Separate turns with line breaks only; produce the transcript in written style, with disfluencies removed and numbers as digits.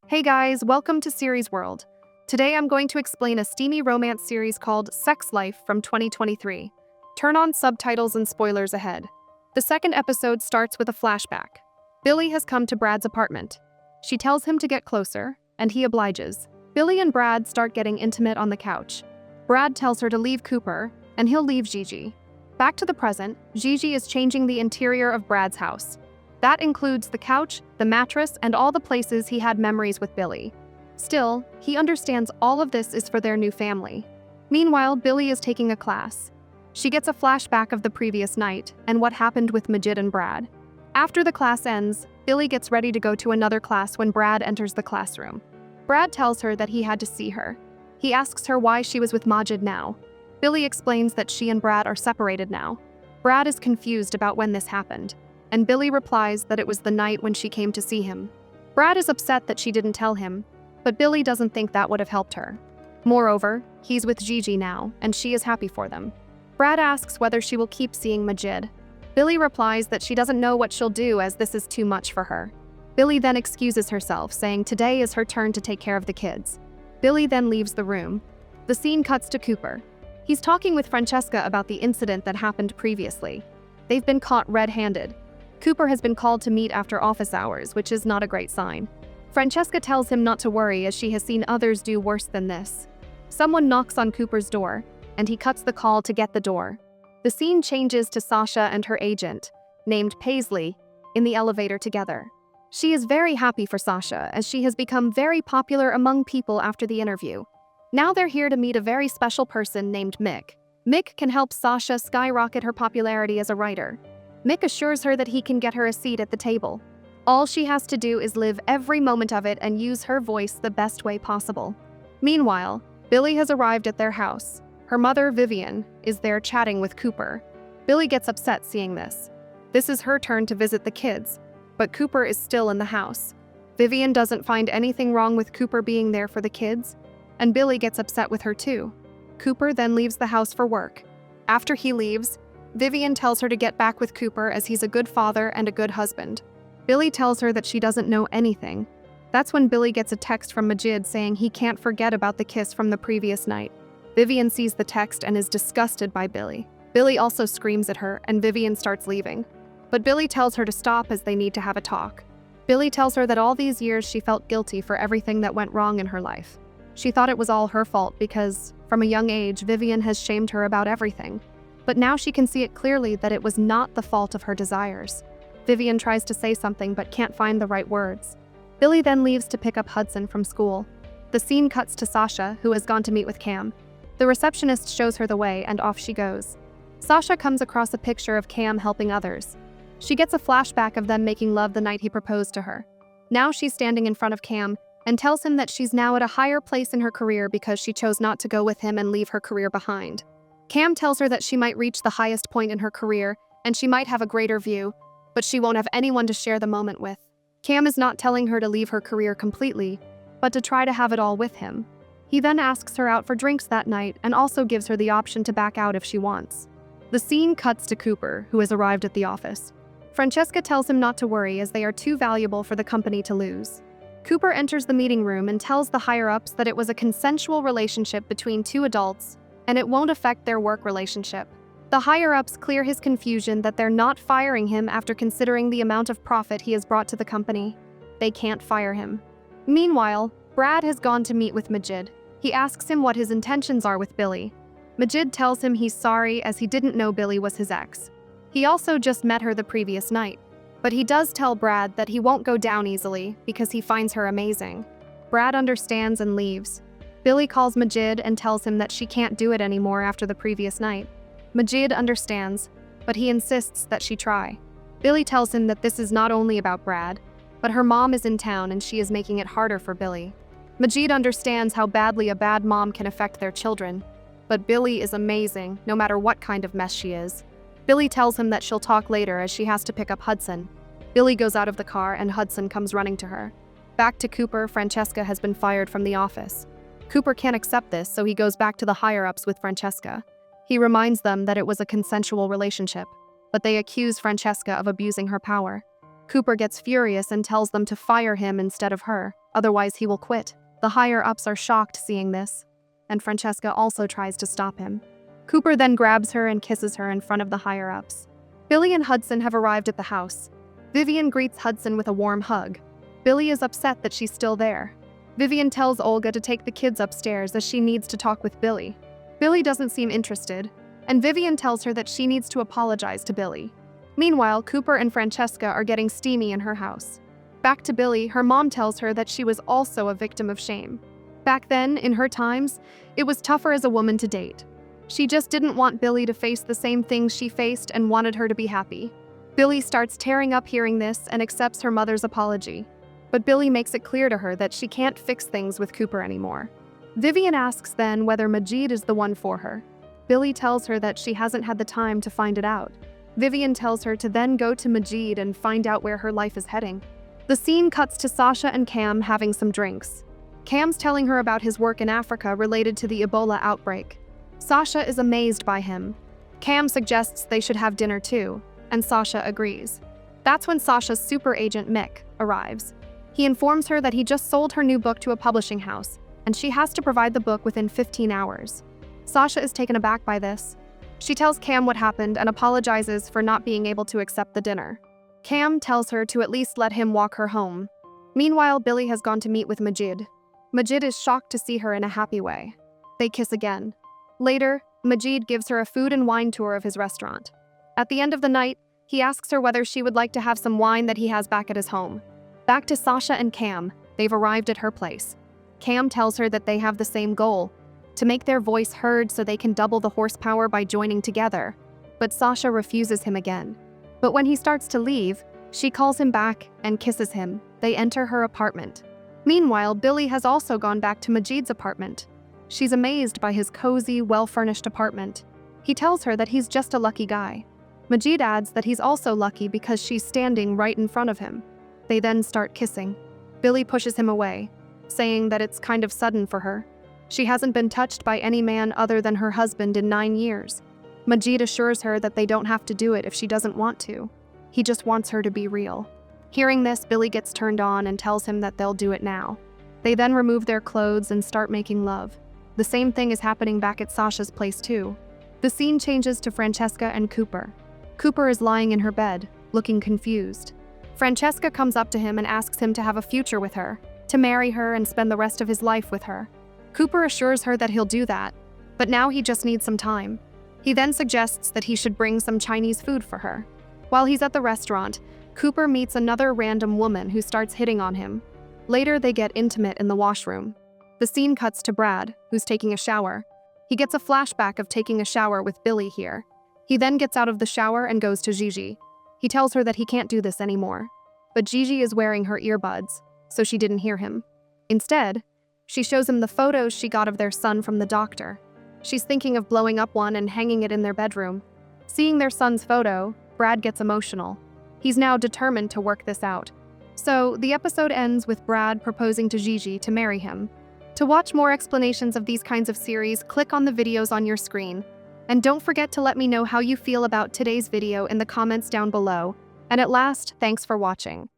Hey guys, welcome to Series World. Today I'm going to explain a steamy romance series called Sex Life from 2023. Turn on subtitles and spoilers ahead. The second episode starts with a flashback. Billie has come to Brad's apartment. She tells him to get closer, and he obliges. Billie and Brad start getting intimate on the couch. Brad tells her to leave Cooper, and he'll leave Gigi. Back to the present, Gigi is changing the interior of Brad's house. That includes the couch, the mattress, and all the places he had memories with Billie. Still, he understands all of this is for their new family. Meanwhile, Billie is taking a class. She gets a flashback of the previous night and what happened with Majid and Brad. After the class ends, Billie gets ready to go to another class when Brad enters the classroom. Brad tells her that he had to see her. He asks her why she was with Majid now. Billie explains that she and Brad are separated now. Brad is confused about when this happened, and Billie replies that it was the night when she came to see him. Brad is upset that she didn't tell him, but Billie doesn't think that would have helped her. Moreover, he's with Gigi now, and she is happy for them. Brad asks whether she will keep seeing Majid. Billie replies that she doesn't know what she'll do as this is too much for her. Billie then excuses herself, saying today is her turn to take care of the kids. Billie then leaves the room. The scene cuts to Cooper. He's talking with Francesca about the incident that happened previously. They've been caught red-handed. Cooper has been called to meet after office hours, which is not a great sign. Francesca tells him not to worry as she has seen others do worse than this. Someone knocks on Cooper's door, and he cuts the call to get the door. The scene changes to Sasha and her agent, named Paisley, in the elevator together. She is very happy for Sasha as she has become very popular among people after the interview. Now they're here to meet a very special person named Mick. Mick can help Sasha skyrocket her popularity as a writer. Mick assures her that he can get her a seat at the table. All she has to do is live every moment of it and use her voice the best way possible. Meanwhile, Billie has arrived at their house. Her mother, Vivian, is there chatting with Cooper. Billie gets upset seeing this. This is her turn to visit the kids, but Cooper is still in the house. Vivian doesn't find anything wrong with Cooper being there for the kids, and Billie gets upset with her too. Cooper then leaves the house for work. After he leaves, Vivian tells her to get back with Cooper as he's a good father and a good husband. Billie tells her that she doesn't know anything. That's when Billie gets a text from Majid saying he can't forget about the kiss from the previous night. Vivian sees the text and is disgusted by Billie. Billie also screams at her and Vivian starts leaving. But Billie tells her to stop as they need to have a talk. Billie tells her that all these years she felt guilty for everything that went wrong in her life. She thought it was all her fault because, from a young age, Vivian has shamed her about everything. But now she can see it clearly that it was not the fault of her desires. Vivian tries to say something but can't find the right words. Billie then leaves to pick up Hudson from school. The scene cuts to Sasha, who has gone to meet with Cam. The receptionist shows her the way and off she goes. Sasha comes across a picture of Cam helping others. She gets a flashback of them making love the night he proposed to her. Now she's standing in front of Cam and tells him that she's now at a higher place in her career because she chose not to go with him and leave her career behind. Cam tells her that she might reach the highest point in her career and she might have a greater view, but she won't have anyone to share the moment with. Cam is not telling her to leave her career completely, but to try to have it all with him. He then asks her out for drinks that night and also gives her the option to back out if she wants. The scene cuts to Cooper, who has arrived at the office. Francesca tells him not to worry as they are too valuable for the company to lose. Cooper enters the meeting room and tells the higher-ups that it was a consensual relationship between two adults and it won't affect their work relationship. The higher-ups clear his confusion that they're not firing him after considering the amount of profit he has brought to the company. They can't fire him. Meanwhile, Brad has gone to meet with Majid. He asks him what his intentions are with Billie. Majid tells him he's sorry as he didn't know Billie was his ex. He also just met her the previous night. But he does tell Brad that he won't go down easily because he finds her amazing. Brad understands and leaves. Billie calls Majid and tells him that she can't do it anymore after the previous night. Majid understands, but he insists that she try. Billie tells him that this is not only about Brad, but her mom is in town and she is making it harder for Billie. Majid understands how badly a bad mom can affect their children, but Billie is amazing no matter what kind of mess she is. Billie tells him that she'll talk later as she has to pick up Hudson. Billie goes out of the car and Hudson comes running to her. Back to Cooper, Francesca has been fired from the office. Cooper can't accept this, so he goes back to the higher-ups with Francesca. He reminds them that it was a consensual relationship, but they accuse Francesca of abusing her power. Cooper gets furious and tells them to fire him instead of her. otherwise he will quit. The higher-ups are shocked seeing this, and Francesca also tries to stop him. Cooper then grabs her and kisses her in front of the higher-ups. Billie and Hudson have arrived at the house. Vivian greets Hudson with a warm hug. Billie is upset that she's still there. Vivian tells Olga to take the kids upstairs as she needs to talk with Billie. Billie doesn't seem interested, and Vivian tells her that she needs to apologize to Billie. Meanwhile, Cooper and Francesca are getting steamy in her house. Back to Billie, her mom tells her that she was also a victim of shame. Back then, in her times, it was tougher as a woman to date. She just didn't want Billie to face the same things she faced and wanted her to be happy. Billie starts tearing up hearing this and accepts her mother's apology. But Billie makes it clear to her that she can't fix things with Cooper anymore. Vivian asks then whether Majid is the one for her. Billie tells her that she hasn't had the time to find it out. Vivian tells her to then go to Majid and find out where her life is heading. The scene cuts to Sasha and Cam having some drinks. Cam's telling her about his work in Africa related to the Ebola outbreak. Sasha is amazed by him. Cam suggests they should have dinner too, and Sasha agrees. That's when Sasha's super agent Mick arrives. He informs her that he just sold her new book to a publishing house, and she has to provide the book within 15 hours. Sasha is taken aback by this. She tells Cam what happened and apologizes for not being able to accept the dinner. Cam tells her to at least let him walk her home. Meanwhile, Billie has gone to meet with Majid. Majid is shocked to see her in a happy way. They kiss again. Later, Majid gives her a food and wine tour of his restaurant. At the end of the night, he asks her whether she would like to have some wine that he has back at his home. Back to Sasha and Cam, they've arrived at her place. Cam tells her that they have the same goal, to make their voice heard so they can double the horsepower by joining together. But Sasha refuses him again. But when he starts to leave, she calls him back and kisses him. They enter her apartment. Meanwhile, Billie has also gone back to Majid's apartment. She's amazed by his cozy, well-furnished apartment. He tells her that he's just a lucky guy. Majid adds that he's also lucky because she's standing right in front of him. They then start kissing. Billie pushes him away, saying that it's kind of sudden for her. She hasn't been touched by any man other than her husband in 9 years. Majid assures her that they don't have to do it if she doesn't want to. He just wants her to be real. Hearing this, Billie gets turned on and tells him that they'll do it now. They then remove their clothes and start making love. The same thing is happening back at Sasha's place too. The scene changes to Francesca and Cooper. Cooper is lying in her bed, looking confused. Francesca comes up to him and asks him to have a future with her, to marry her and spend the rest of his life with her. Cooper assures her that he'll do that, but now he just needs some time. He then suggests that he should bring some Chinese food for her. While he's at the restaurant, Cooper meets another random woman who starts hitting on him. Later, they get intimate in the washroom. The scene cuts to Brad, who's taking a shower. He gets a flashback of taking a shower with Billie here. He then gets out of the shower and goes to Gigi. He tells her that he can't do this anymore. But Gigi is wearing her earbuds, so she didn't hear him. Instead, she shows him the photos she got of their son from the doctor. She's thinking of blowing up one and hanging it in their bedroom. Seeing their son's photo, Brad gets emotional. He's now determined to work this out. So, the episode ends with Brad proposing to Gigi to marry him. To watch more explanations of these kinds of series, click on the videos on your screen. And don't forget to let me know how you feel about today's video in the comments down below. And at last, thanks for watching.